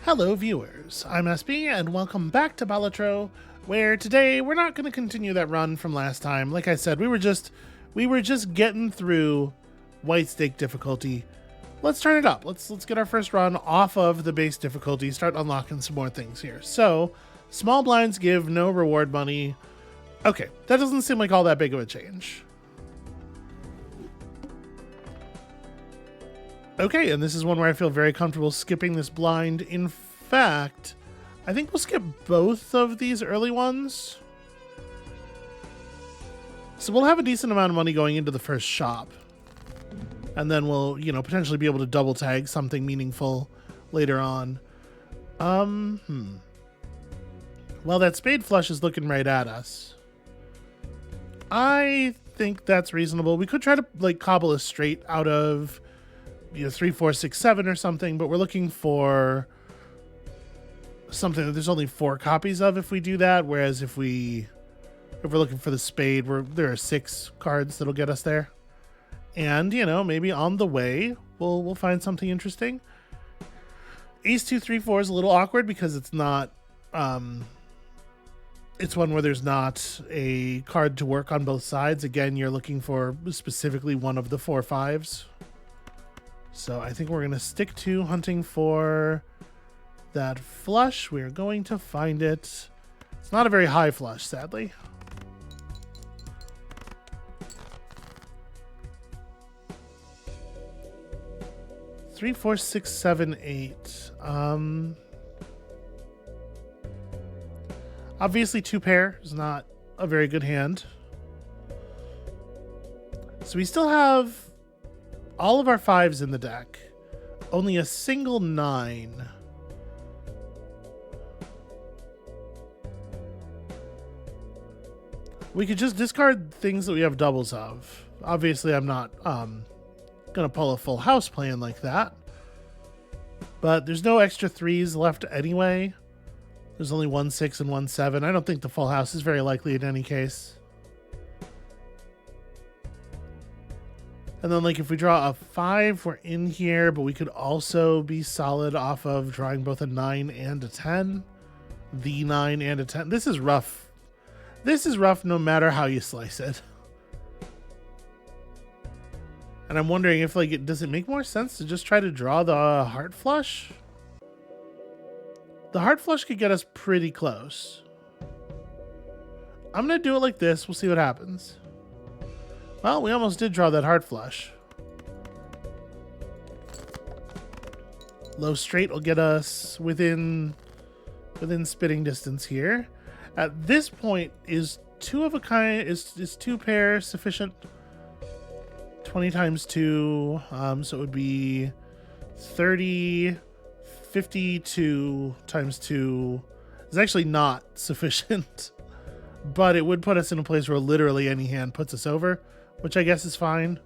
Hello viewers, I'm SB and welcome back to Balatro, where today we're not going to continue that run from last time. Like I said, we were just getting through white stake difficulty. Let's turn it up. Let's get our first run off of the base difficulty, start unlocking some more things here. So, small blinds give no reward money. Okay, that doesn't seem like all that big of a change. Okay, and this is one where I feel very comfortable skipping this blind. In fact, I think we'll skip both of these early ones. So we'll have a decent amount of money going into the first shop. And then we'll, potentially be able to double tag something meaningful later on. Well, that spade flush is looking right at us. I think that's reasonable. We could try to, cobble a straight out of 3, 4, 6, 7 or something, but we're looking for something that there's only 4 copies of if we do that, whereas if we're looking for the spade, there are 6 cards that'll get us there. And, maybe on the way we'll find something interesting. Ace 2, 3, 4 is a little awkward because it's not it's one where there's not a card to work on both sides. Again, you're looking for specifically one of the 4 5s. So I think we're going to stick to hunting for that flush. We're going to find it. It's not a very high flush, sadly. Three, 4, 6, 7, 8. Obviously 2 pair is not a very good hand. So we still have all of our 5s in the deck. Only a single 9. We could just discard things that we have doubles of. Obviously, I'm not gonna pull a full house plan like that. But there's no extra 3s left anyway. There's only 1 6 and 1 7. I don't think the full house is very likely in any case. And then, if we draw a 5, we're in here, but we could also be solid off of drawing both a 9 and a 10. The 9 and a 10. This is rough. This is rough no matter how you slice it. And I'm wondering if, does it make more sense to just try to draw the heart flush? The heart flush could get us pretty close. I'm going to do it like this. We'll see what happens. Well, we almost did draw that heart flush. Low straight will get us within spitting distance here. At this point, is 2 of a kind, is 2 pair sufficient? 20 times 2, so it would be 30, 52 times 2 is actually not sufficient. But it would put us in a place where literally any hand puts us over, which I guess is fine.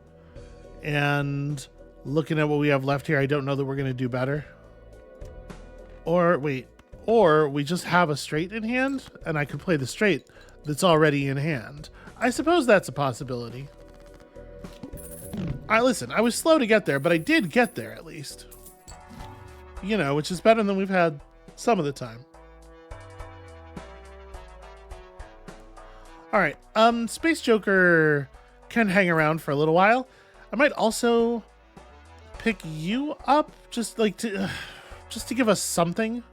And looking at what we have left here, I don't know that we're going to do better. Or we just have a straight in hand, and I could play the straight that's already in hand. I suppose that's a possibility. Listen, I was slow to get there, but I did get there at least. Which is better than we've had some of the time. All right, Space Joker can hang around for a little while. I might also pick you up just to give us something.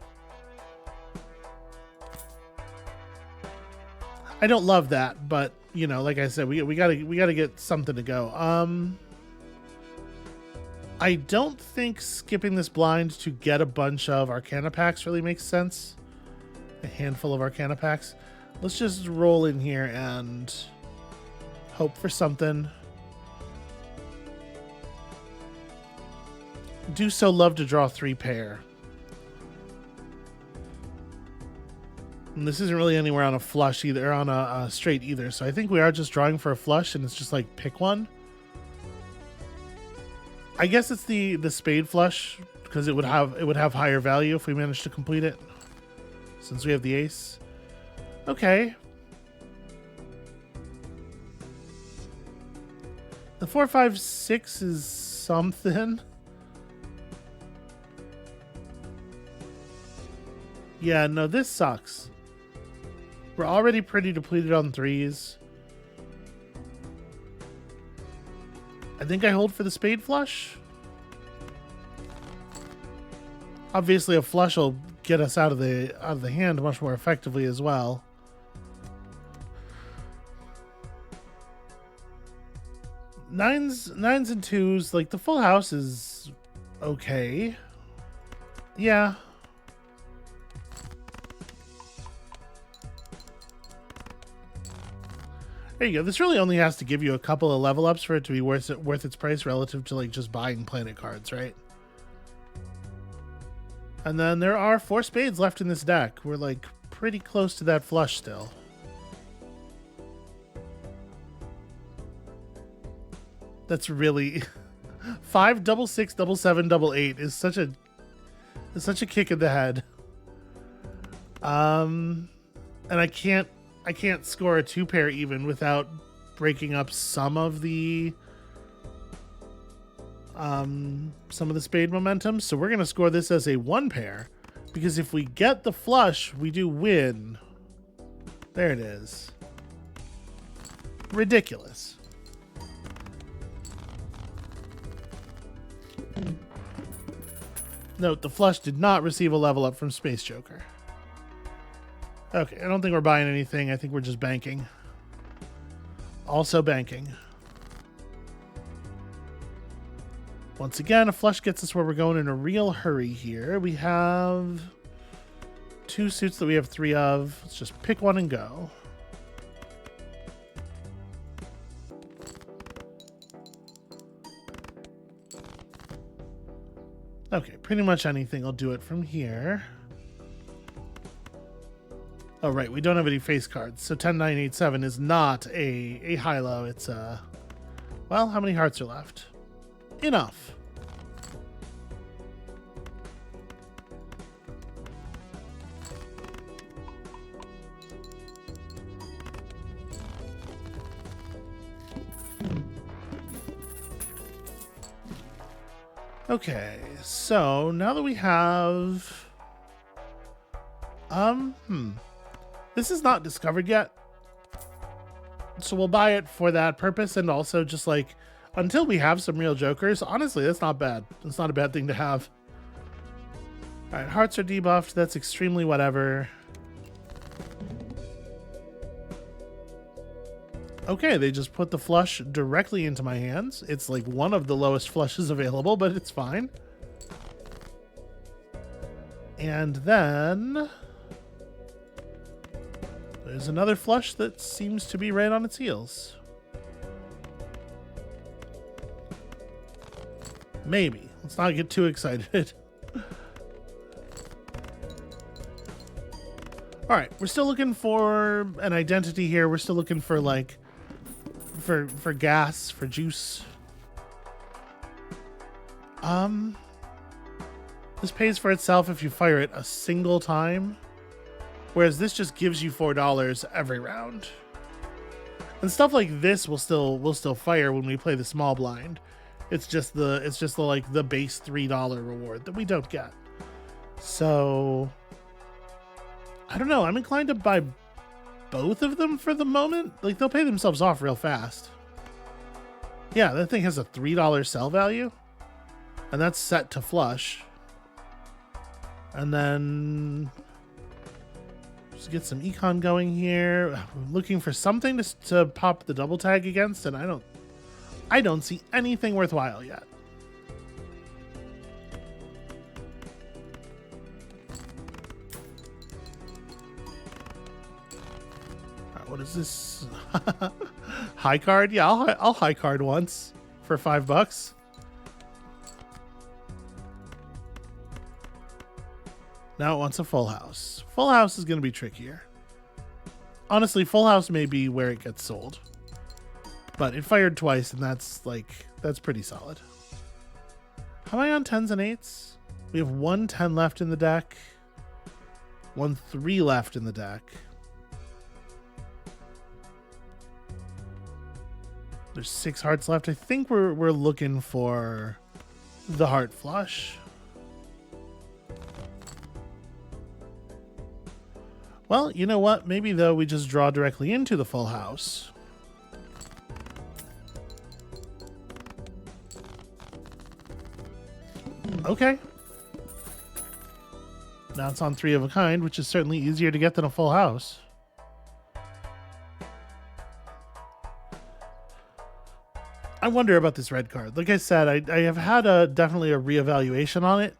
I don't love that, but like I said, we gotta get something to go. I don't think skipping this blind to get a bunch of Arcana packs really makes sense. A handful of Arcana packs. Let's just roll in here and hope for something. Do so love to draw 3 pair. And this isn't really anywhere on a flush either, or on a straight either. So I think we are just drawing for a flush, and it's just pick one. I guess it's the spade flush because it would have higher value if we managed to complete it, since we have the ace. Okay. The 4, 5, 6 is something. Yeah, no, this sucks. We're already pretty depleted on threes. I think I hold for the spade flush. Obviously, a flush will get us out of the hand much more effectively as well. Nines and twos, like the full house is okay. Yeah. There you go. This really only has to give you a couple of level ups for it to be worth its price relative to like just buying planet cards, right? And then there are 4 spades left in this deck. We're like pretty close to that flush still. That's really 5 double 6 double 7 double 8 is such a kick in the head. And I can't score a 2 pair even without breaking up some of the spade momentum. So we're gonna score this as a 1 pair because if we get the flush, we do win. There it is. Ridiculous. Note, the flush did not receive a level up from Space Joker. Okay, I don't think we're buying anything. I think we're just banking. Also banking. Once again, a flush gets us where we're going in a real hurry here. We have 2 suits that we have 3 of. Let's just pick one and go. Okay, pretty much anything will do it from here. Oh, right, we don't have any face cards, so 10, 9, 8, 7 is not a high-low. It's well, how many hearts are left? Enough. Okay, so now that we have this is not discovered yet, so we'll buy it for that purpose, and also just like until we have some real jokers. Honestly, that's not bad. It's not a bad thing to have. All right, hearts are debuffed. That's extremely whatever. Okay, they just put the flush directly into my hands. It's like one of the lowest flushes available, but it's fine. And then there's another flush that seems to be right on its heels. Maybe. Let's not get too excited. All right, we're still looking for an identity here. We're still looking for like for gas, for juice. This pays for itself if you fire it a single time, whereas this just gives you $4 every round. And stuff like this will still fire when we play the small blind. It's just the like the base $3 reward that we don't get. So I don't know. I'm inclined to buy both of them for the moment. Like, they'll pay themselves off real fast. Yeah, that thing has a $3 sell value, and that's set to flush. And then just get some econ going here. I'm looking for something to pop the double tag against, and I don't see anything worthwhile yet. What is this? High card? Yeah, I'll high card once for $5. Now it wants a full house. Full house is going to be trickier. Honestly, full house may be where it gets sold. But it fired twice, and that's pretty solid. How am I on 10s and 8s? We have 1 10 left in the deck. 1 3 left in the deck. There's 6 hearts left. I think we're looking for the heart flush. Well, you know what? Maybe, though, we just draw directly into the full house. Okay. Now it's on 3 of a kind, which is certainly easier to get than a full house. I wonder about this red card. Like I said, I have had definitely a reevaluation on it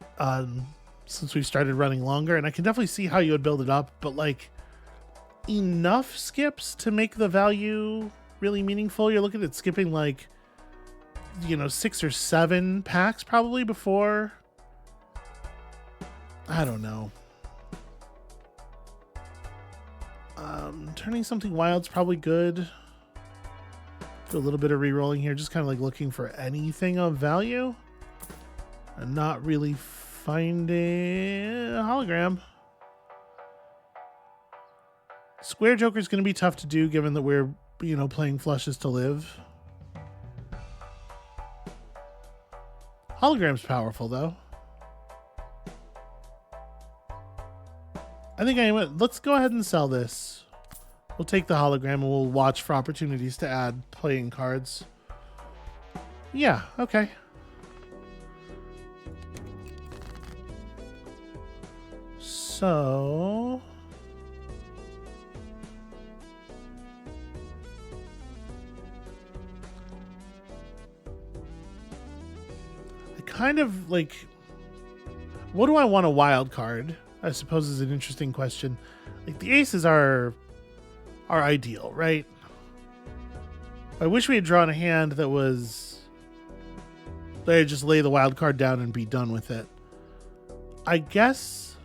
since we started running longer, and I can definitely see how you would build it up, but like enough skips to make the value really meaningful. You're looking at skipping like, you know, 6 or 7 packs probably before. I don't know. Turning something wild's probably good. Do a little bit of re-rolling here, just kind of like looking for anything of value and not really finding a hologram. Square Joker is going to be tough to do given that we're, you know, playing flushes to live. Hologram's powerful though. I think let's go ahead and sell this. We'll take the hologram and we'll watch for opportunities to add playing cards. Yeah, okay. So... I kind of like... What do I want a wild card? I suppose is an interesting question. Like the aces are ideal, right? I wish we had drawn a hand that was... They just lay the wild card down and be done with it. I guess...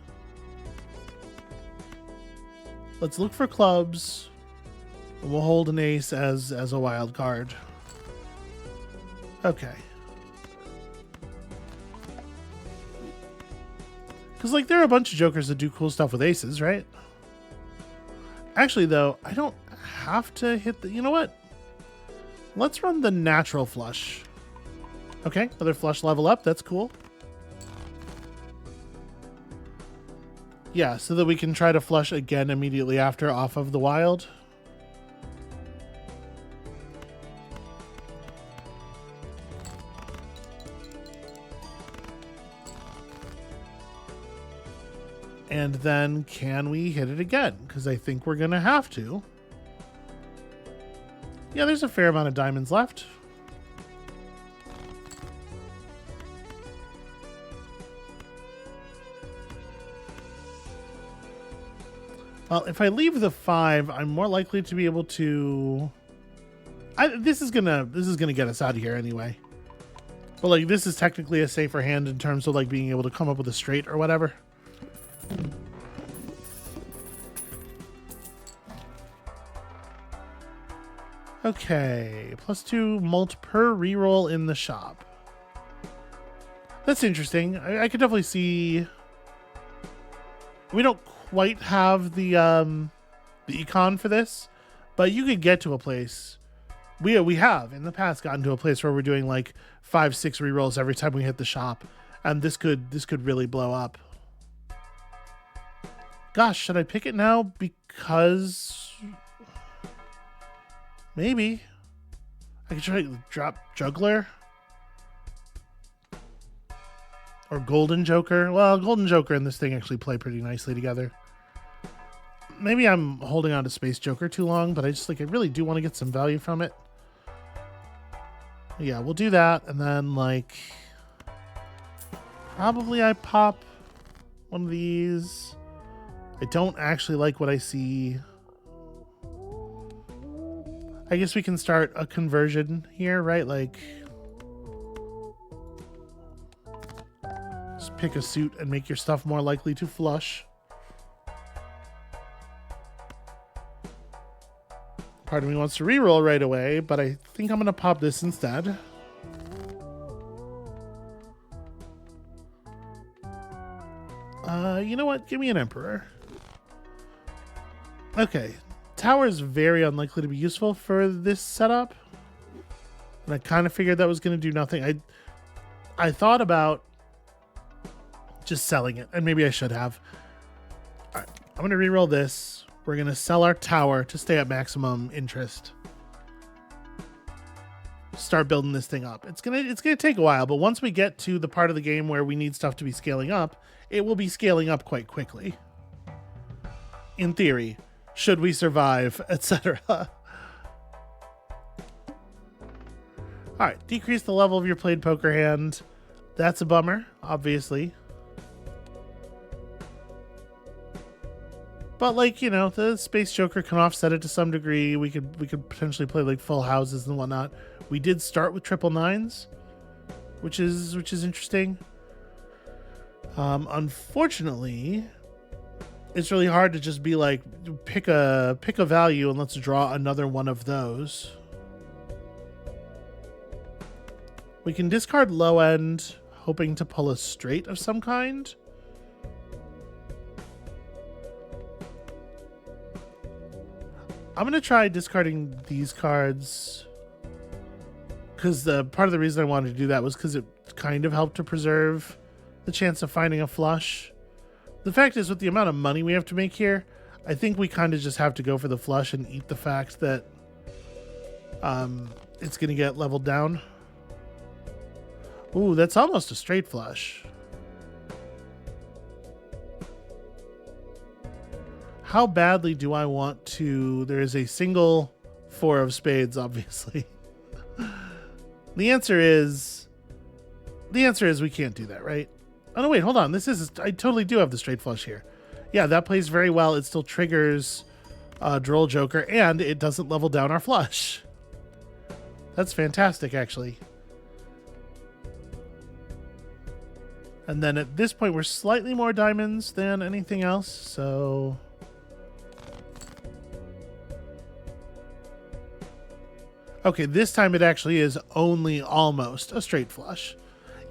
Let's look for clubs. And we'll hold an ace as a wild card. Okay. Because, like, there are a bunch of jokers that do cool stuff with aces, right? Actually, though, I don't have to hit the... You know what? Let's run the natural flush. Okay, another flush level up. That's cool. Yeah, so that we can try to flush again immediately after off of the wild. And then can we hit it again? Because I think we're going to have to. Yeah, there's a fair amount of diamonds left. Well, if I leave the 5, I'm more likely to be able to... This is gonna get us out of here anyway. But like, this is technically a safer hand in terms of like being able to come up with a straight or whatever. Okay, +2 mult per reroll in the shop. That's interesting. I could definitely see... We don't quite have the econ for this, but you could get to a place. We have in the past gotten to a place where we're doing like 5-6 rerolls every time we hit the shop, and this could really blow up. Gosh, should I pick it now? Because maybe I could try to drop Juggler or Golden Joker. Well, Golden Joker and this thing actually play pretty nicely together. Maybe I'm holding on to Space Joker too long, but I really do want to get some value from it. Yeah, we'll do that, and then like probably I pop one of these. I don't actually like what I see. I guess we can start a conversion here, right? Like, just pick a suit and make your stuff more likely to flush. Part of me wants to reroll right away, but I think I'm going to pop this instead. You know what? Give me an Emperor. Okay. Tower is very unlikely to be useful for this setup. And I kind of figured that was going to do nothing. I thought about just selling it, and maybe I should have. All right, I'm going to reroll this. We're going to sell our tower to stay at maximum interest. Start building this thing up. It's gonna take a while, but once we get to the part of the game where we need stuff to be scaling up, it will be scaling up quite quickly. In theory, should we survive, etc. All right, decrease the level of your played poker hand. That's a bummer, obviously. But like, you know, the Space Joker can offset it to some degree. We could potentially play like full houses and whatnot. We did start with triple nines, which is interesting. Unfortunately, it's really hard to just be like pick a value and let's draw another one of those. We can discard low end, hoping to pull a straight of some kind. I'm gonna try discarding these cards because the part of the reason I wanted to do that was because it kind of helped to preserve the chance of finding a flush. The fact is, with the amount of money we have to make here, I think we kind of just have to go for the flush and eat the fact that it's gonna get leveled down. Ooh, that's almost a straight flush. How badly do I want to... There is a single four of spades, obviously. The answer is we can't do that, right? Oh, no, wait, hold on. I totally do have the straight flush here. Yeah, that plays very well. It still triggers Droll Joker, and it doesn't level down our flush. That's fantastic, actually. And then at this point, we're slightly more diamonds than anything else, so... Okay, this time it actually is only almost a straight flush.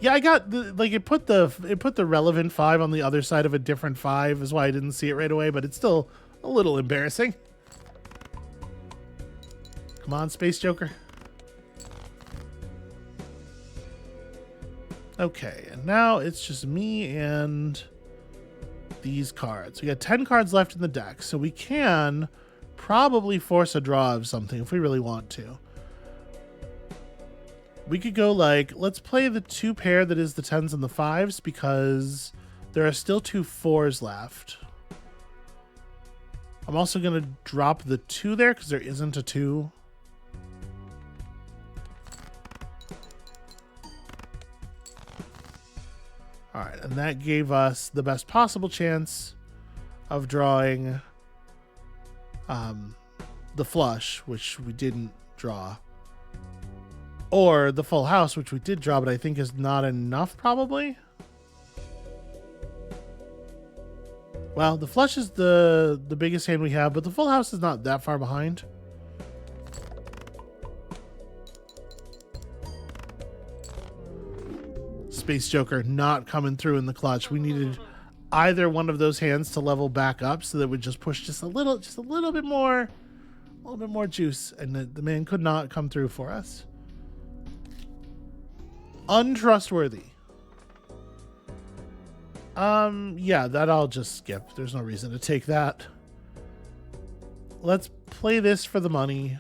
Yeah, I got it put the relevant 5 on the other side of a different 5 is why I didn't see it right away, but it's still a little embarrassing. Come on, Space Joker. Okay, and now it's just me and these cards. We got 10 cards left in the deck, so we can probably force a draw of something if we really want to. We could go like, let's play the 2 pair that is the 10s and the 5s because there are still 2 4s left. I'm also going to drop the 2 there because there isn't a 2. All right, and that gave us the best possible chance of drawing the flush, which we didn't draw. Or the full house, which we did draw, but I think is not enough, probably. Well, the flush is the biggest hand we have, but the full house is not that far behind. Space Joker not coming through in the clutch. We needed either one of those hands to level back up so that would just push just a little bit more juice, and the man could not come through for us. Untrustworthy. Yeah, that I'll just skip. There's no reason to take that. Let's play this for the money.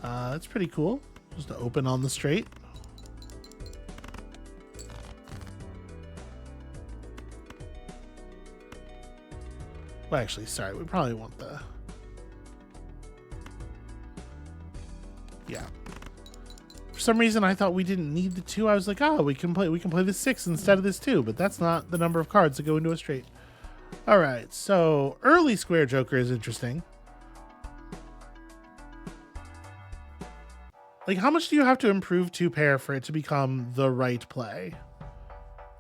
It's pretty cool. Just to open on the straight. Well, actually, sorry. We probably want the... Yeah. For some reason, I thought we didn't need the 2. I was like, oh, we can play the 6 instead of this 2, but that's not the number of cards that go into a straight. All right, so early square Joker is interesting. Like, how much do you have to improve 2 pair for it to become the right play?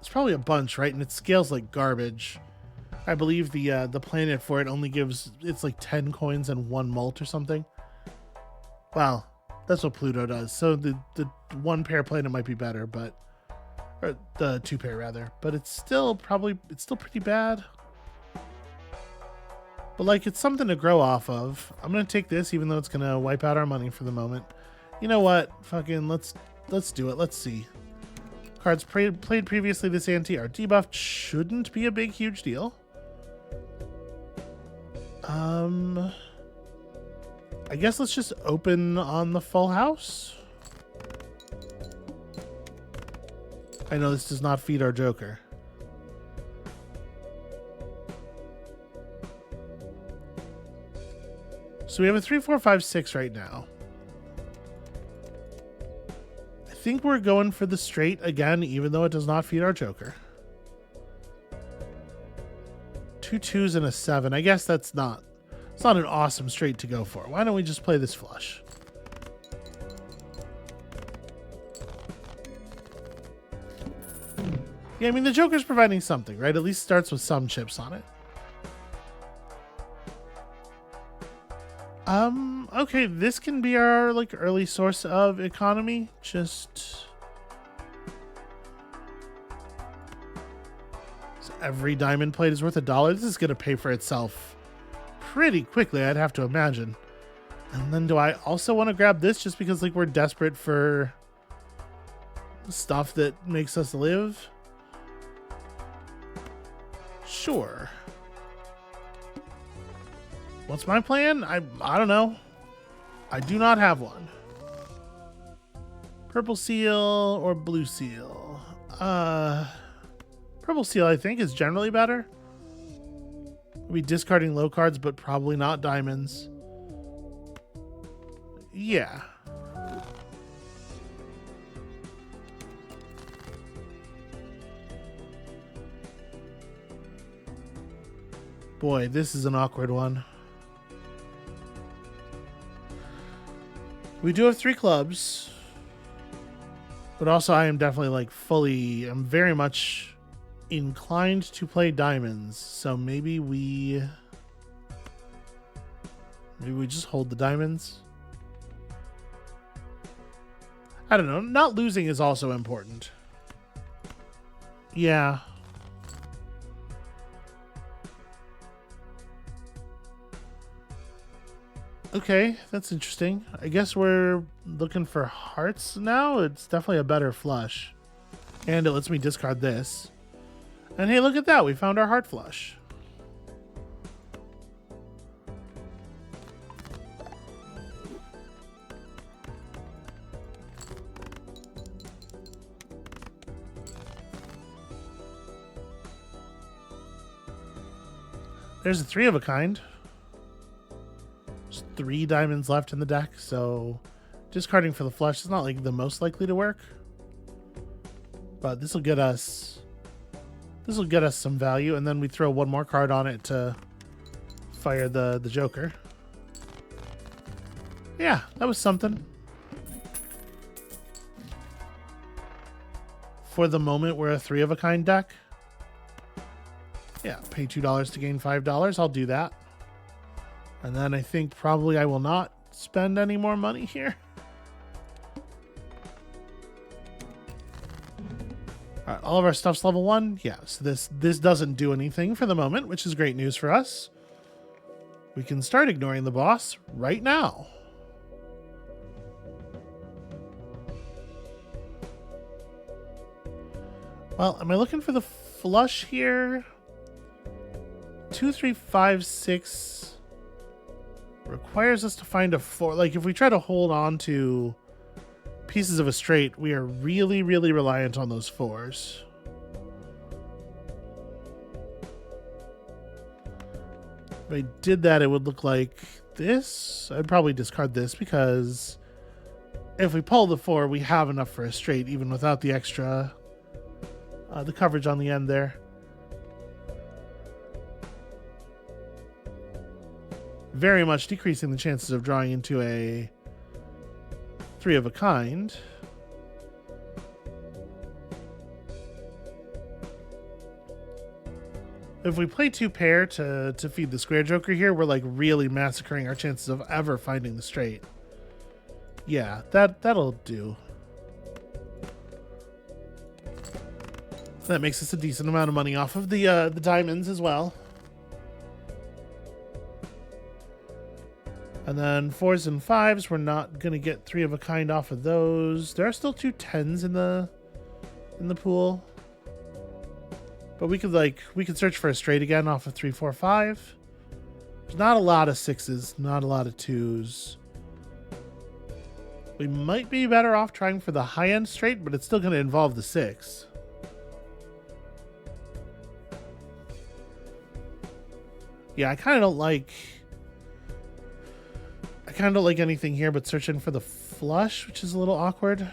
It's probably a bunch, right? And it scales like garbage. I believe the planet for it only gives, it's like 10 coins and 1 mult or something. Well, that's what Pluto does. So the 1 pair planet might be better, but, or the 2 pair rather, but it's still pretty bad. But like, it's something to grow off of. I'm going to take this, even though it's going to wipe out our money for the moment. You know what? Fucking let's do it. Let's see. Cards played previously this ante are debuffed. Shouldn't be a big, huge deal. I guess let's just open on the full house. I know this does not feed our joker. So we have a 3, 4, 5, 6 right now. I think we're going for the straight again, even though it does not feed our joker. 2 2s and a 7. I guess it's not an awesome straight to go for. Why don't we just play this flush? Yeah, I mean, the joker's providing something, right? At least starts with some chips on it. Okay, this can be our, like, early source of economy. Just... So every diamond plate is worth $1. This is going to pay for itself pretty quickly, I'd have to imagine. And then do I also want to grab this just because, like, we're desperate for stuff that makes us live? Sure. What's my plan? I don't know. I do not have one. Purple seal or blue seal? Purple seal, I think, is generally better. We'll be discarding low cards, but probably not diamonds. Yeah. Boy, this is an awkward one. We do have 3 clubs, but also I am definitely like I'm very much inclined to play diamonds. So maybe we just hold the diamonds. I don't know. Not losing is also important. Yeah. Okay, that's interesting. I guess we're looking for hearts now. It's definitely a better flush. And it lets me discard this. And hey, look at that. We found our heart flush. There's a 3 of a kind. 3 diamonds left in the deck, so discarding for the flush is not like the most likely to work. But this will get us some value, and then we throw 1 more card on it to fire the joker. Yeah, that was something. For the moment, we're a 3 of a kind deck. Yeah, pay $2 to gain $5. I'll do that. And then I think probably I will not spend any more money here. All right, all of our stuff's level 1. Yeah, so this doesn't do anything for the moment, which is great news for us. We can start ignoring the boss right now. Well, am I looking for the flush here? 2, 3, 5, 6... requires us to find a 4. Like, if we try to hold on to pieces of a straight, we are really, really reliant on those 4s. If I did that, it would look like this. I'd probably discard this because if we pull the 4, we have enough for a straight, even without the extra, the coverage on the end there. Very much decreasing the chances of drawing into a 3 of a kind. If we play 2 pair to feed the square joker here, we're like really massacring our chances of ever finding the straight. Yeah, that'll do. That makes us a decent amount of money off of the diamonds as well. And then 4s and 5s, we're not gonna get 3 of a kind off of those. There are still 2 10s in the pool, but we could search for a straight again off of 3, 4, 5. There's not a lot of sixes, not a lot of twos. We might be better off trying for the high-end straight, but it's still going to involve the six. Yeah, I kind of don't like anything here but searching for the flush, which is a little awkward.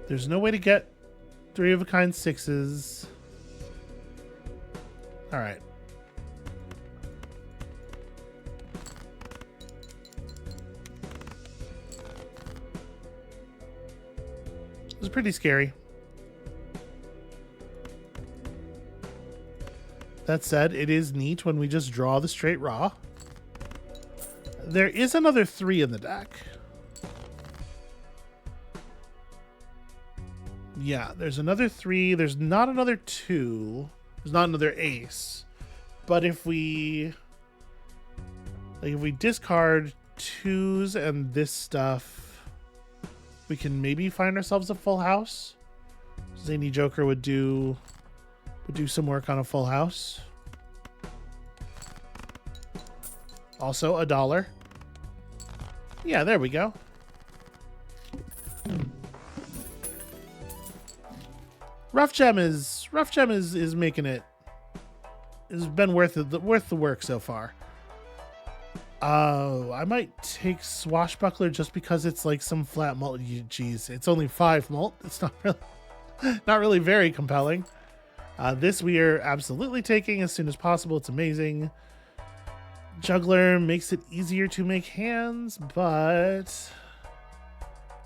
There's no way to get three of a kind sixes. All right. It was pretty scary. That said, it is neat when we just draw the straight raw. There is another 3 in the deck. Yeah, there's another 3. There's not another 2. There's not another ace. But if we discard 2s and this stuff, we can maybe find ourselves a full house. Zany Joker would do some work on a full house. Also $1. Yeah, there we go. Rough Gem is making it. Has been worth the work so far. I might take Swashbuckler just because it's like some flat mult. Jeez, it's only 5 mult. It's not really very compelling. This we are absolutely taking as soon as possible. It's amazing. Juggler makes it easier to make hands, but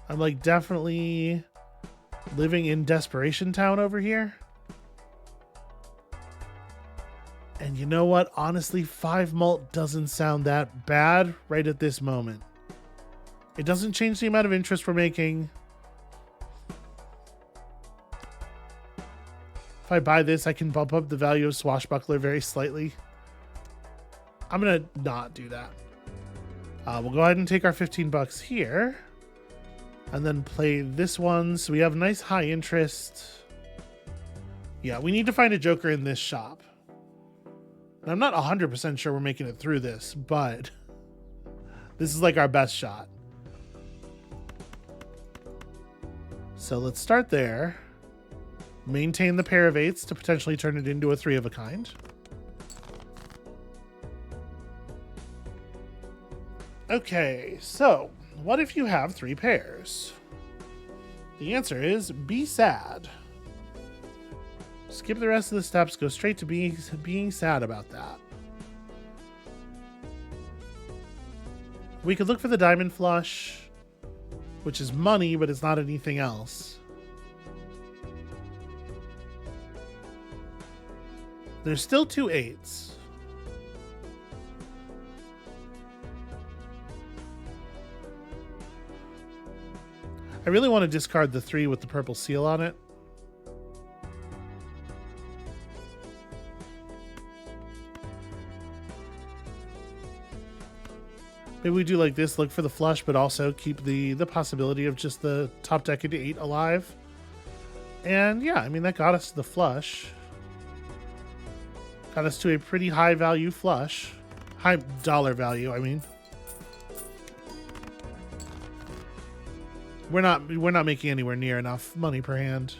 I'm like definitely living in Desperation Town over here. And you know what? Honestly, 5 mult doesn't sound that bad right at this moment. It doesn't change the amount of interest we're making. If I buy this, I can bump up the value of Swashbuckler very slightly. I'm going to not do that. We'll go ahead and take our 15 bucks here. And then play this one. So we have nice high interest. Yeah, we need to find a Joker in this shop. And I'm not 100% sure we're making it through this, but this is like our best shot. So let's start there. Maintain the pair of 8s to potentially turn it into a 3 of a kind. Okay, so what if you have 3 pairs? The answer is be sad. Skip the rest of the steps, go straight to being sad about that. We could look for the diamond flush, which is money, but it's not anything else. There's still 2 8s. I really want to discard the 3 with the purple seal on it. Maybe we do like this, look for the flush, but also keep the possibility of just the top deck into 8 alive. And yeah, I mean, that got us to the flush. Got us to a pretty high value flush. High dollar value, I mean. We're not making anywhere near enough money per hand.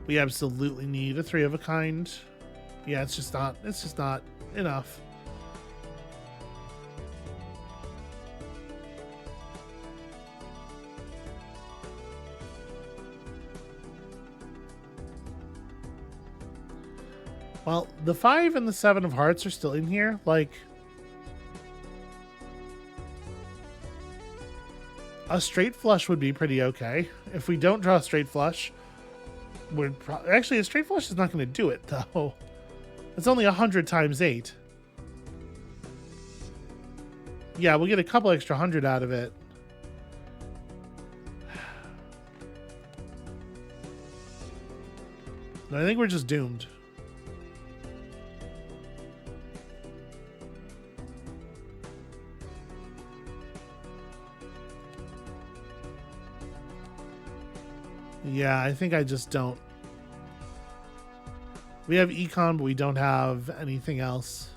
We absolutely need a 3 of a kind. Yeah, it's just not enough. Well, the 5 and the 7 of hearts are still in here. Like, a straight flush would be pretty okay. If we don't draw a straight flush, actually a straight flush is not going to do it though. It's only 100 times 8. Yeah, we'll get a couple extra 100 out of it. I think we're just doomed. Yeah, I think I just don't. We have econ, but we don't have anything else.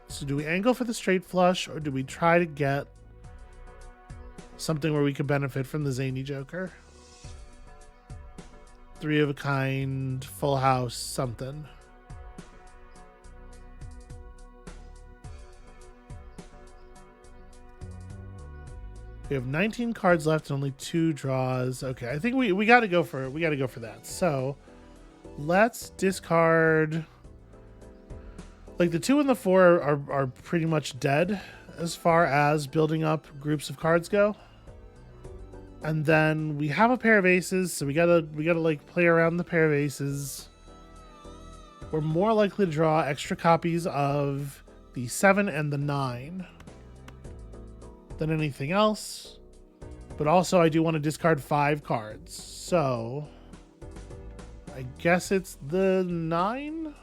So do we angle for the straight flush, or do we try to get something where we could benefit from the zany joker? Three of a kind, full house, something. We have 19 cards left and only 2 draws. Okay, I think we got to go for that. So let's discard. Like the 2 and the 4 are pretty much dead as far as building up groups of cards go. And then we have a pair of aces, so we gotta like play around the pair of aces. We're more likely to draw extra copies of the 7 and the 9 than anything else. But also I do want to discard 5 cards. So I guess it's the 9?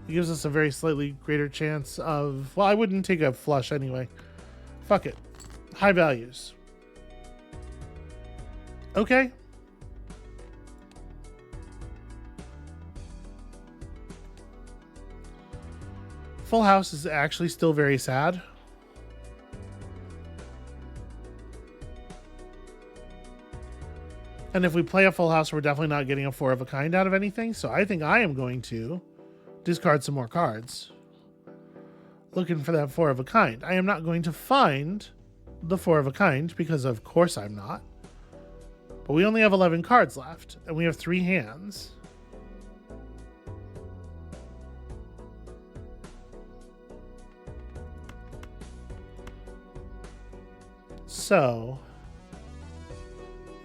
It gives us a very slightly greater chance of... Well, I wouldn't take a flush anyway. Fuck it. High values. Okay. Full house is actually still very sad. And if we play a full house, we're definitely not getting a 4 of a kind out of anything. So I think I am going to discard some more cards. Looking for that 4 of a kind. I am not going to find the 4 of a kind because of course I'm not. But we only have 11 cards left and we have 3 hands. So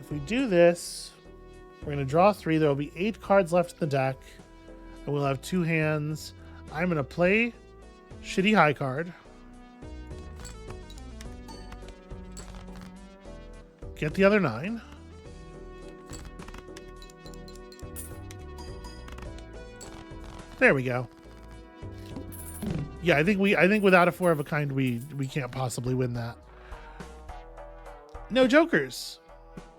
if we do this, we're going to draw 3. There will be 8 cards left in the deck. And we'll have 2 hands. I'm going to play shitty high card. Get the other 9. There we go. Yeah, I think without a 4 of a kind we can't possibly win that. No jokers.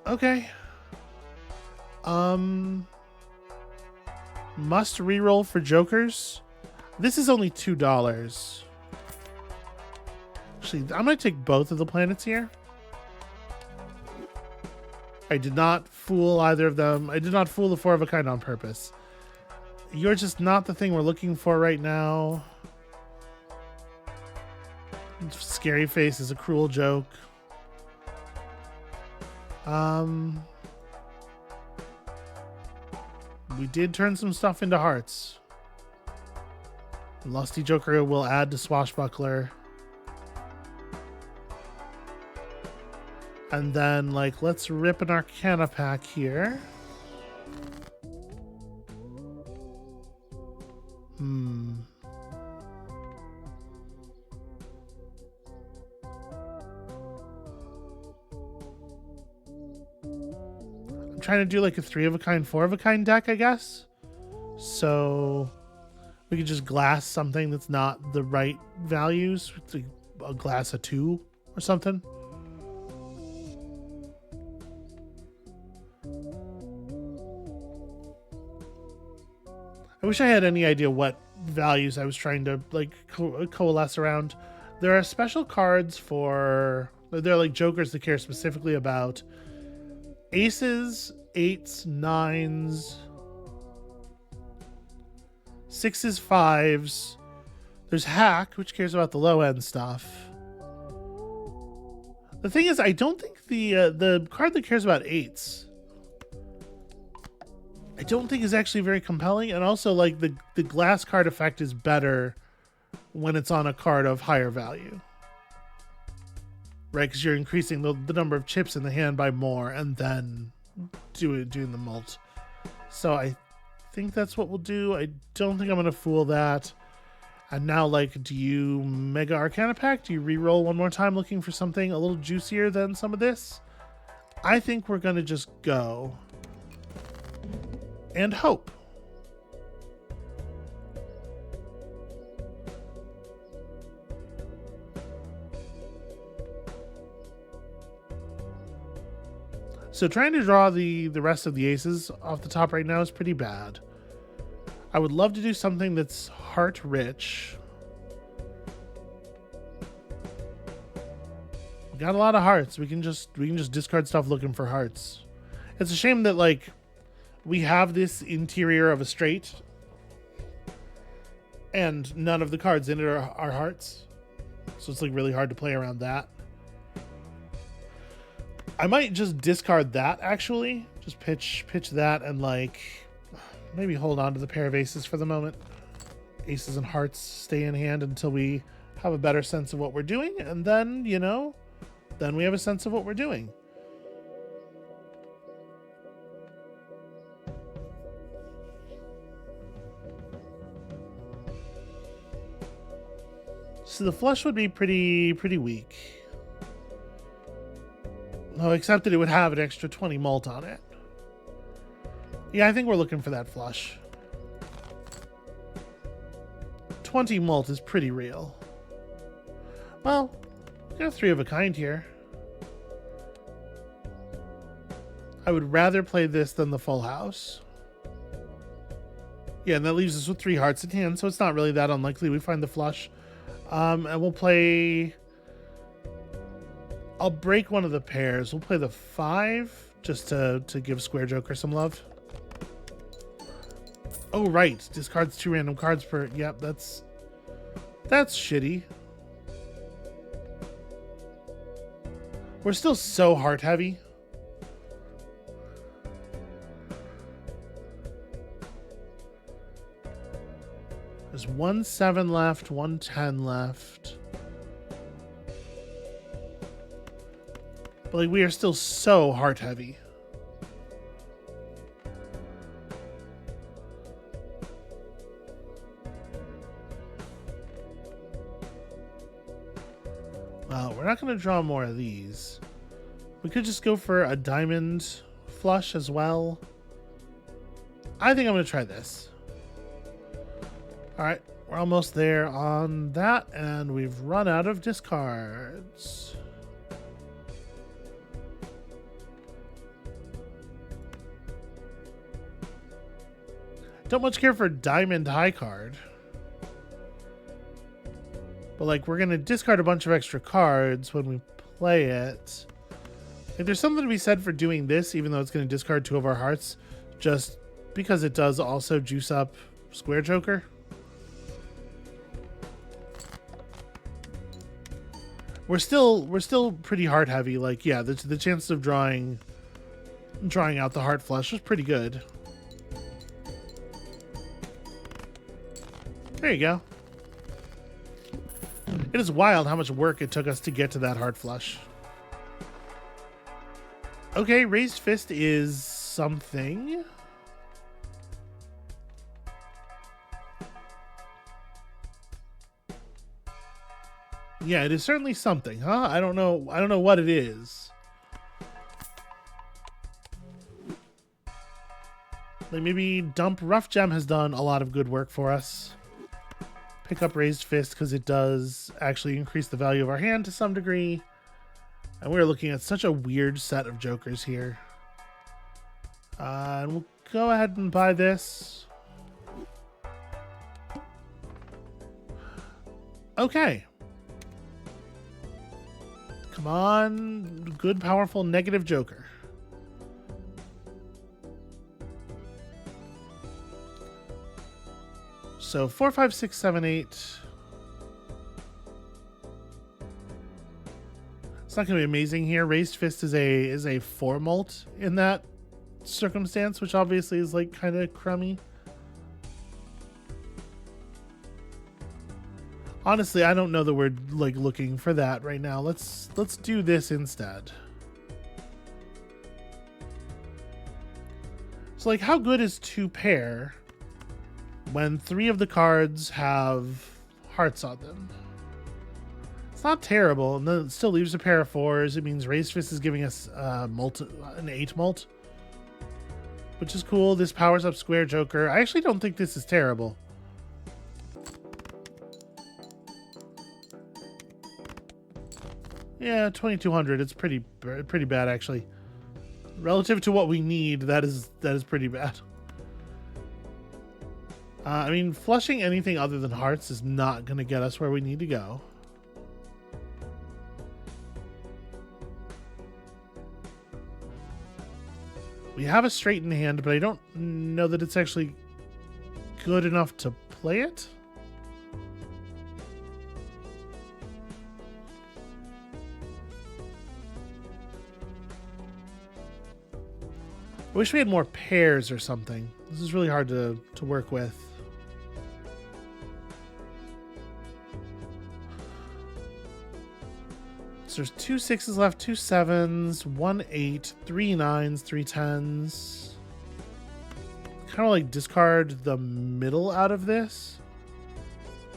Okay. Must reroll for jokers. This is only $2. Actually, I'm gonna take both of the planets here. I did not fool either of them. I did not fool the 4 of a kind on purpose. You're just not the thing we're looking for right now. Scary face is a cruel joke. We did turn some stuff into hearts. Lusty Joker will add to Swashbuckler. And then, like, let's rip an Arcana pack here. I'm trying to do like a 3 of a kind, 4 of a kind deck, I guess. So we could just glass something that's not the right values. Like a glass of 2 or something. I wish I had any idea what values I was trying to like coalesce around. There are special cards for... They're like jokers that care specifically about aces, 8s, 9s, 6s, 5s. There's hack, which cares about the low end stuff. The thing is, I don't think the card that cares about 8s, I don't think is actually very compelling. And also, like, the glass card effect is better when it's on a card of higher value. Right, because you're increasing the number of chips in the hand by more and then doing the mult. So I think that's what we'll do. I don't think I'm going to fool that. And now, like, do you Mega Arcana Pack? Do you re-roll one more time looking for something a little juicier than some of this? I think we're going to just go and hope. So trying to draw the rest of the aces off the top right now is pretty bad. I would love to do something that's heart rich. We got a lot of hearts. We can just discard stuff looking for hearts. It's a shame that like we have this interior of a straight and none of the cards in it are hearts. So it's like really hard to play around that. I might just discard that actually. Just pitch that and like maybe hold on to the pair of aces for the moment. Aces and hearts stay in hand until we have a better sense of what we're doing, and then, you know, then we have a sense of what we're doing. So the flush would be pretty weak. No, except that it would have an extra 20 mult on it. Yeah, I think we're looking for that flush. 20 mult is pretty real. Well, we got a 3 of a kind here. I would rather play this than the full house. Yeah, and that leaves us with 3 hearts in hand, so it's not really that unlikely we find the flush. And we'll play... I'll break one of the pairs. We'll play the 5 just to give Square Joker some love. Oh, right. Discards 2 random cards per... Yep, that's shitty. We're still so heart heavy. There's 1 7 left, 1 10 left. But like we are still so heart heavy. Well, we're not going to draw more of these. We could just go for a diamond flush as well. I think I'm going to try this. All right, we're almost there on that, and we've run out of discards. Don't much care for diamond high card. But like we're going to discard a bunch of extra cards when we play it. Like, there's something to be said for doing this, even though it's going to discard 2 of our hearts, just because it does also juice up Square Joker. We're still pretty heart heavy. Like, yeah, the chances of drawing out the heart flush was pretty good. There you go. It is wild how much work it took us to get to that heart flush. Okay, raised fist is something. Yeah, it is certainly something, huh? I don't know what it is. Like maybe dump Rough Gem has done a lot of good work for us. Pick up Raised Fist because it does actually increase the value of our hand to some degree. And we're looking at such a weird set of jokers here. And we'll go ahead and buy this. Okay. Come on, good, powerful, negative joker. So 4, 5, 6, 7, 8. It's not going to be amazing here. Raised Fist is a 4 mult in that circumstance, which obviously is like kind of crummy. Honestly, I don't know that we're like looking for that right now. Let's do this instead. So like, how good is 2 pair when 3 of the cards have hearts on them? It's not terrible, and then it still leaves a pair of 4s. It means Raised Fist is giving us an 8 mult, which is cool. This powers up Square Joker. I actually don't think this is terrible. Yeah, 2200. It's pretty bad actually. Relative to what we need, that is pretty bad. I mean, flushing anything other than hearts is not going to get us where we need to go. We have a straight in hand, but I don't know that it's actually good enough to play it. I wish we had more pairs or something. This is really hard to work with. So there's 2 6s left, 2 7s, 1 8, 3 9s, 3 10s. Kind of like discard the middle out of this.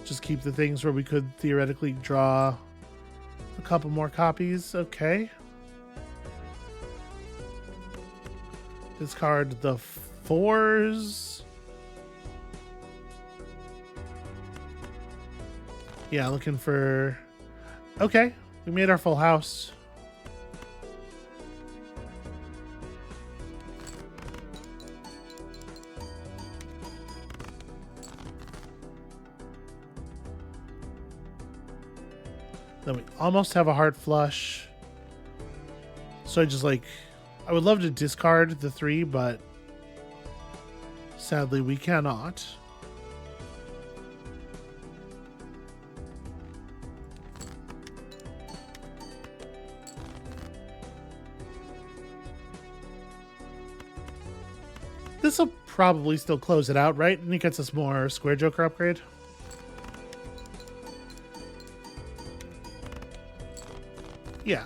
Just keep the things where we could theoretically draw a couple more copies. Okay. Discard the 4s. Yeah, looking for... Okay, we made our full house. Then we almost have a heart flush. So I would love to discard the 3, but sadly we cannot. This will probably still close it out, right? And it gets us more Square Joker upgrade. Yeah.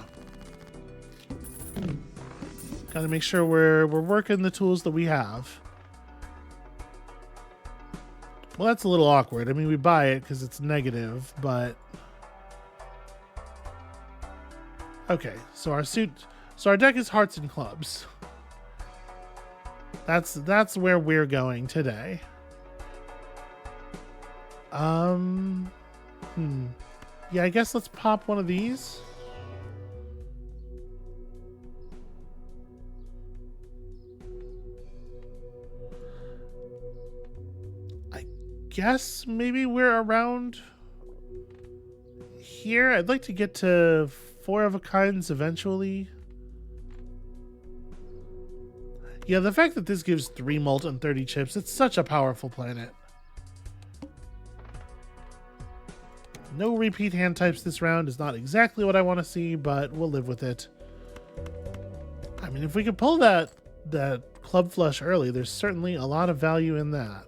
Gotta make sure we're working the tools that we have. Well, that's a little awkward. I mean, we buy it because it's negative, but... Okay, so our deck is hearts and clubs. That's where we're going today. Yeah, I guess let's pop one of these. I guess maybe we're around here. I'd like to get to 4 of a kinds eventually. Yeah, the fact that this gives 3 mult and 30 chips, it's such a powerful planet. No repeat hand types this round is not exactly what I want to see, but we'll live with it. I mean, if we could pull that club flush early, there's certainly a lot of value in that.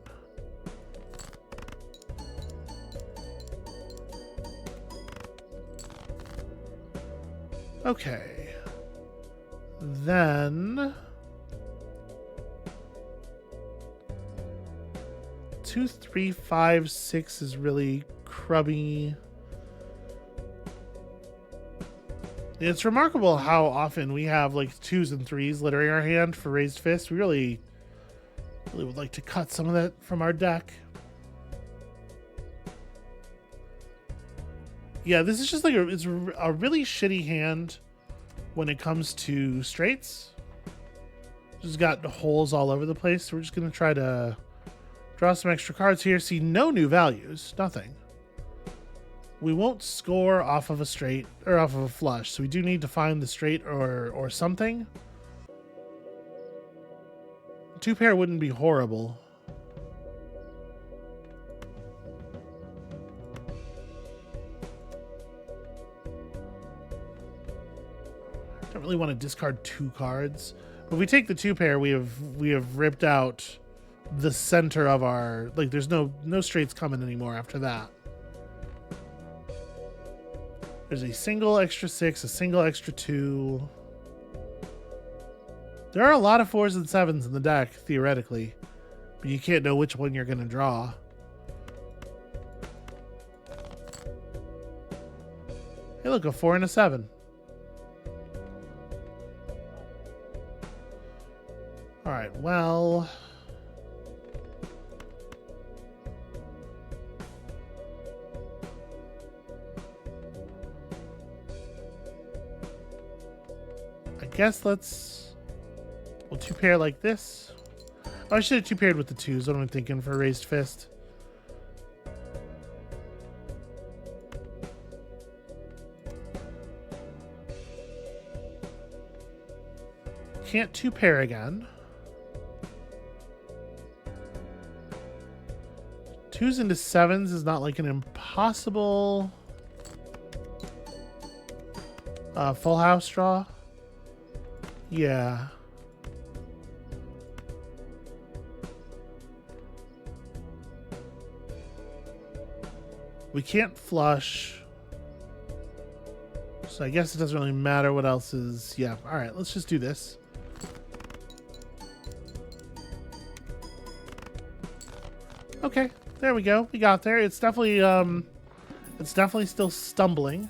Okay. Then... 2 3 5 6 is really crubby. It's remarkable how often we have like 2s and 3s littering our hand for raised fist. We really would like to cut some of that from our deck. Yeah, this is just like it's a really shitty hand when it comes to straights. Just got holes all over the place. So we're just gonna try to draw some extra cards here. See, no new values. Nothing. We won't score off of a straight or off of a flush, so we do need to find the straight or something. 2 pair wouldn't be horrible. Don't really want to discard 2 cards. But if we take the 2 pair, we have ripped out the center of our, like, there's no straights coming anymore after that. There's a single extra 6, a single extra 2. There are a lot of 4s and 7s in the deck, theoretically, but you can't know which one you're going to draw. Hey, look, a 4 and a 7. All right, well... I guess let's two pair like this. Oh, I should have two paired with the twos. What am I thinking for raised fist? Can't two pair again. Twos into sevens is not like an impossible full house draw. Yeah. We can't flush. So I guess it doesn't really matter what else is. Yeah. All right, let's just do this. Okay. There we go. We got there. It's definitely still stumbling.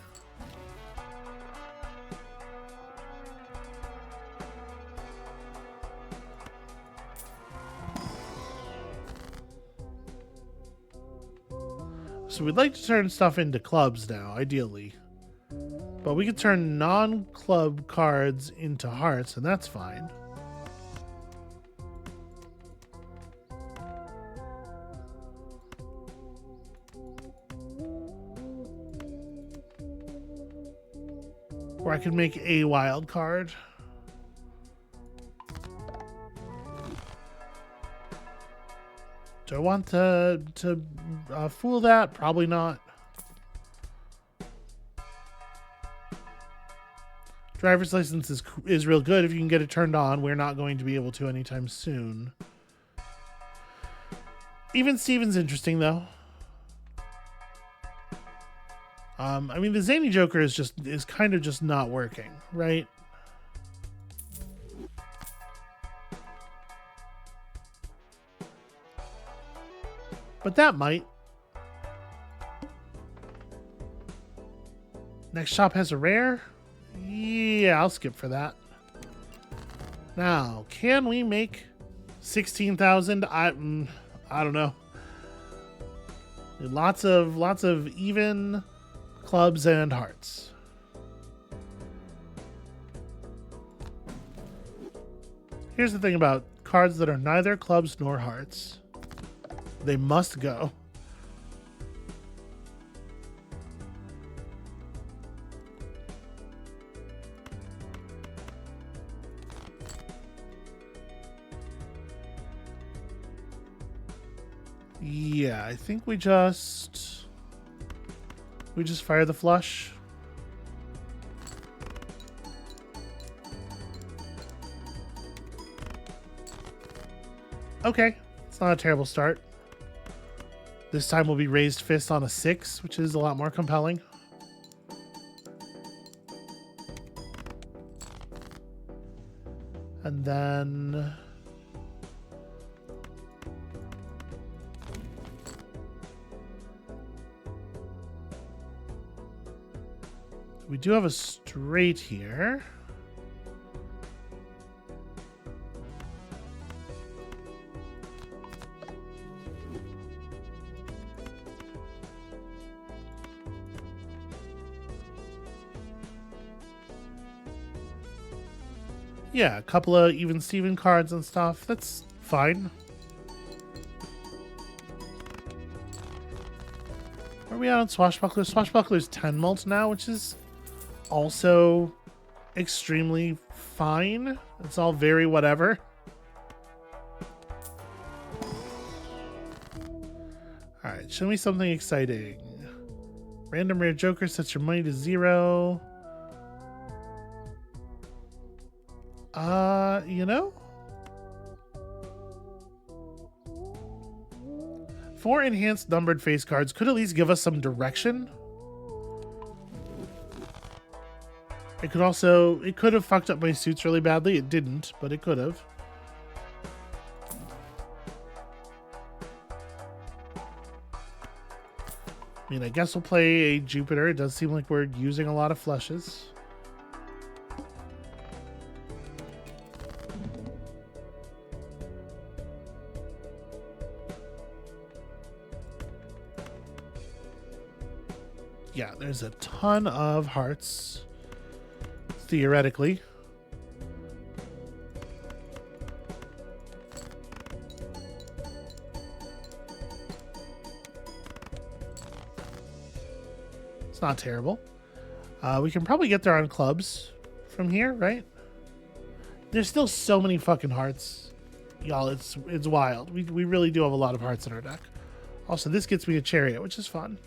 So we'd like to turn stuff into clubs now, ideally. But we could turn non-club cards into hearts, and that's fine. Or I could make a wild card. Do I want to fool that? Probably not. Driver's license is real good if you can get it turned on. We're not going to be able to anytime soon. Even Steven's interesting though. I mean, the Zany Joker is kind of just not working, right? But that might. Next shop has a rare? Yeah, I'll skip for that. Now, can we make 16,000? I don't know. Lots of even clubs and hearts. Here's the thing about cards that are neither clubs nor hearts. They must go. Yeah, I think we just fire the flush. Okay, it's not a terrible start. This time will be raised fist on a 6, which is a lot more compelling. And then we do have a straight here. Yeah, a couple of even Steven cards and stuff. That's fine. Where are we at on Swashbuckler? Swashbuckler's 10 mult now, which is also extremely fine. It's all very whatever. Alright, show me something exciting. Random rare joker sets your money to 0. You know? 4 enhanced numbered face cards could at least give us some direction. It could have fucked up my suits really badly. It didn't, but it could have. I mean, I guess we'll play a Jupiter. It does seem like we're using a lot of flushes. Yeah, there's a ton of hearts, theoretically. It's not terrible. We can probably get there on clubs from here, right? There's still so many fucking hearts. Y'all, it's wild. We really do have a lot of hearts in our deck. Also, this gets me a chariot, which is fun.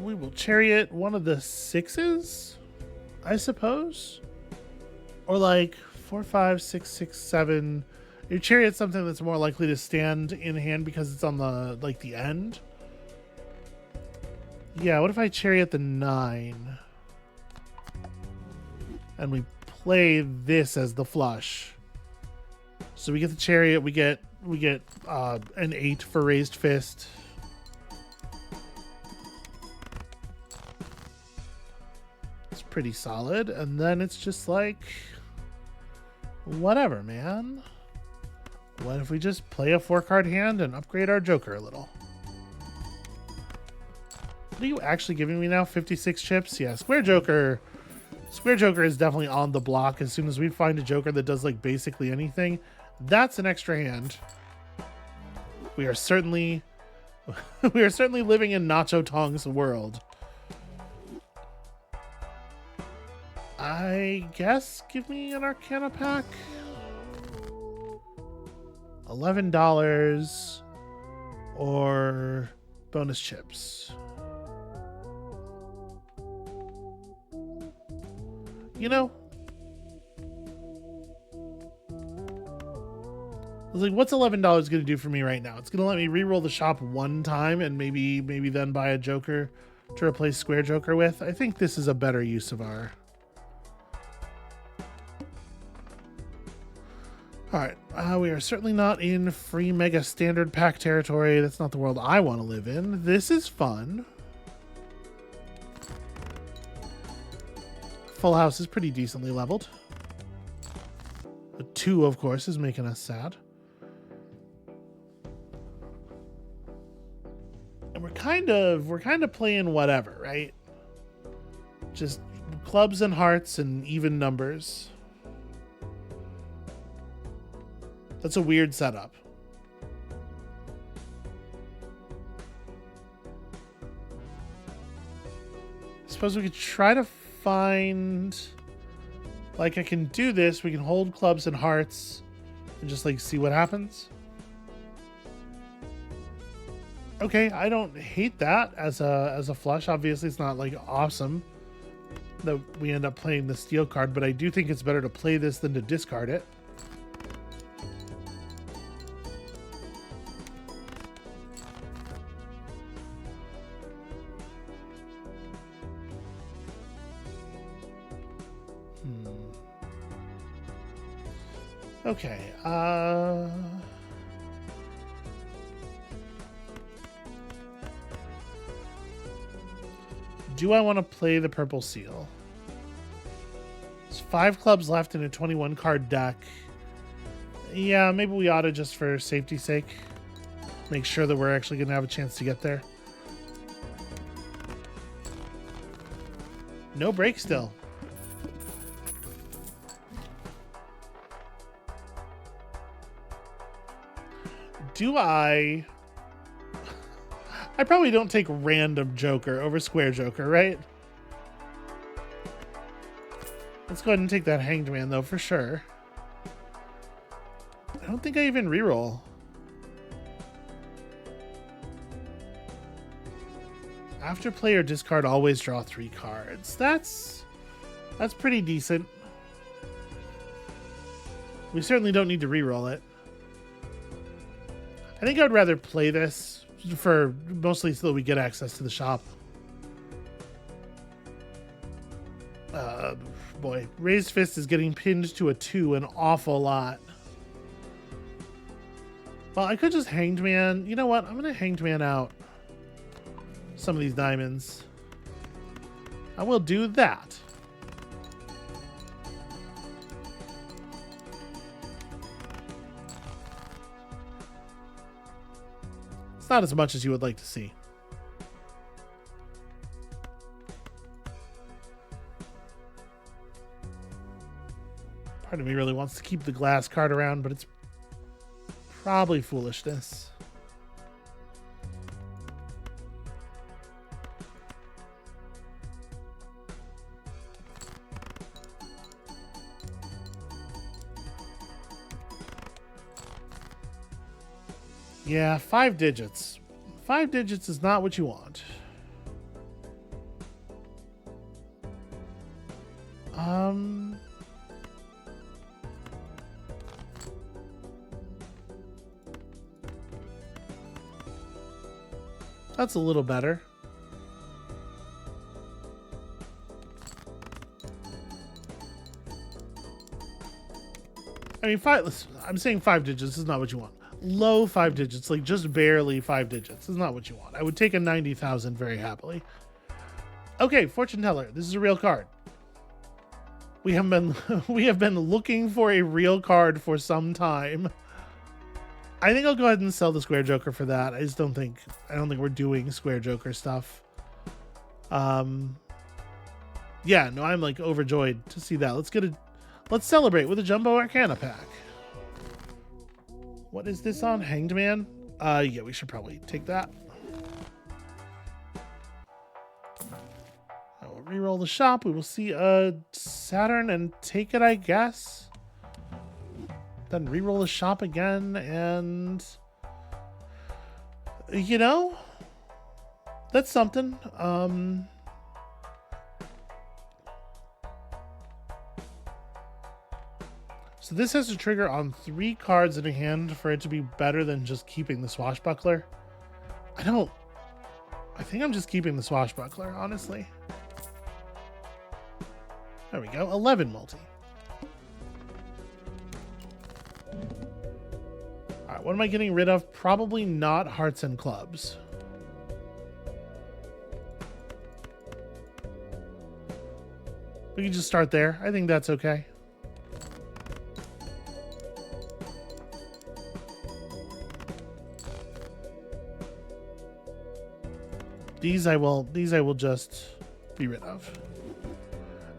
We will chariot one of the 6s, I suppose. Or like 4, 5, 6, 6, 7. Your chariot's something that's more likely to stand in hand because it's on the like the end. Yeah, what if I chariot the 9? And we play this as the flush. So we get the chariot, we get an 8 for raised fist. It's pretty solid. And then it's just like, whatever, man. What if we just play a 4-card hand and upgrade our Joker a little? What are you actually giving me now? 56 chips? Yeah, Square Joker is definitely on the block. As soon as we find a Joker that does like basically anything, that's an extra hand. We are certainly living in Nacho Tong's world. I guess give me an Arcana pack. $11 or bonus chips. You know, I was like, what's $11 going to do for me right now? It's going to let me reroll the shop one time and maybe then buy a Joker to replace Square Joker with. I think this is a better use of our... Alright, we are certainly not in free mega standard pack territory. That's not the world I want to live in. This is fun. Full house is pretty decently leveled. A 2, of course, is making us sad. And we're kind of playing whatever, right? Just clubs and hearts and even numbers. That's a weird setup. I suppose we could try to find... Like, I can do this. We can hold clubs and hearts and just, like, see what happens. Okay, I don't hate that as a flush. Obviously, it's not, like, awesome that we end up playing the steel card, but I do think it's better to play this than to discard it. Okay, do I want to play the purple seal? There's 5 clubs left in a 21 card deck. Yeah, maybe we ought to, just for safety's sake, make sure that we're actually going to have a chance to get there. No break still. Do I probably don't take random Joker over Square Joker, right? Let's go ahead and take that Hanged Man, though, for sure. I don't think I even reroll. After play or discard, always draw 3 cards. That's pretty decent. We certainly don't need to reroll it. I think I would rather play this for mostly so that we get access to the shop. Boy, Raised Fist is getting pinned to a 2 an awful lot. Well, I could just Hanged Man. You know what? I'm going to Hanged Man out some of these diamonds. I will do that. It's not as much as you would like to see. Part of me really wants to keep the glass card around, but it's probably foolishness. Yeah, 5 digits. 5 digits is not what you want. That's a little better. I mean, I'm saying 5 digits is not what you want. Low 5 digits, like just barely 5 digits, is not what you want. I would take a 90,000 very happily. Okay, fortune teller. This is a real card. We have been looking for a real card for some time. I think I'll go ahead and sell the Square Joker for that. I don't think we're doing Square Joker stuff. Yeah, no, I'm like overjoyed to see that. Let's celebrate with a Jumbo Arcana pack. What is this on? Hanged Man? Yeah, we should probably take that. I will re-roll the shop. We will see a Saturn and take it, I guess. Then re-roll the shop again, and you know, that's something. So this has to trigger on 3 cards in a hand for it to be better than just keeping the Swashbuckler. I think I'm just keeping the Swashbuckler, honestly. There we go, 11 multi. Alright, what am I getting rid of? Probably not Hearts and Clubs. We can just start there. I think that's okay. These I will just be rid of.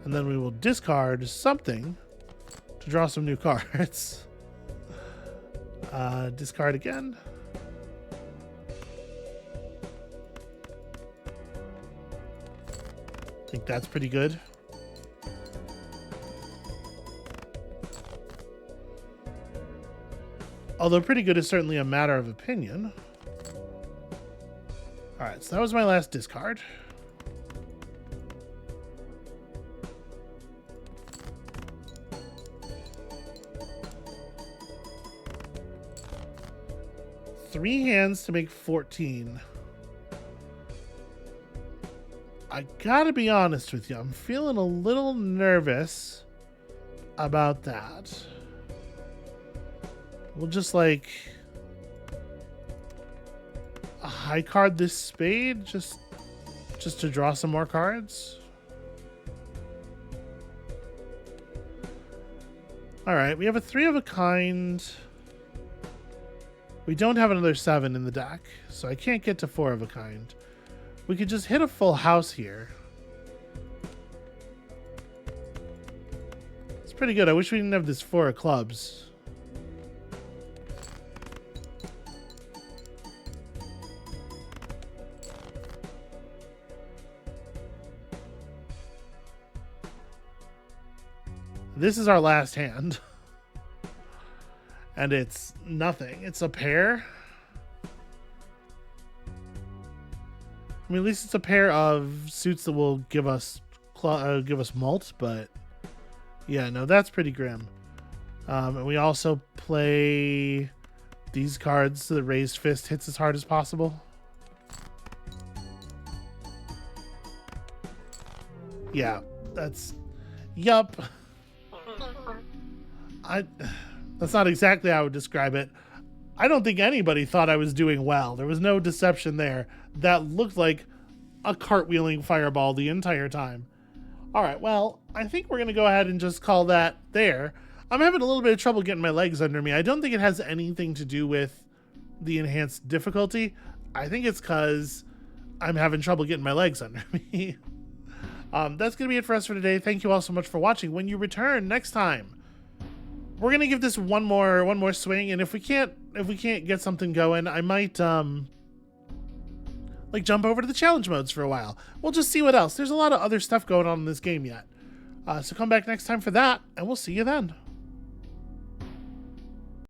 And then we will discard something to draw some new cards. Discard again. I think that's pretty good. Although pretty good is certainly a matter of opinion. Alright, so that was my last discard. Three hands to make 14. I gotta be honest with you, I'm feeling a little nervous about that. We'll just like a high card this spade just to draw some more cards. All right, we have a 3 of a kind. We don't have another 7 in the deck, so I can't get to 4 of a kind. We could just hit a full house here. It's pretty good. I wish we didn't have this 4 of clubs. This is our last hand. And it's nothing. It's a pair. I mean, at least it's a pair of suits that will give us mult, but yeah, no, that's pretty grim. And we also play these cards so the raised fist hits as hard as possible. Yeah, that's... Yup. That's not exactly how I would describe it. I don't think anybody thought I was doing well. There was no deception there. That looked like a cartwheeling fireball the entire time. All right, well, I think we're going to go ahead and just call that there. I'm having a little bit of trouble getting my legs under me. I don't think it has anything to do with the enhanced difficulty. I think it's because I'm having trouble getting my legs under me. That's going to be it for us for today. Thank you all so much for watching. When you return next time, we're gonna give this one more swing, and if we can't get something going, I might like jump over to the challenge modes for a while. We'll just see what else. There's a lot of other stuff going on in this game yet. So come back next time for that, and we'll see you then.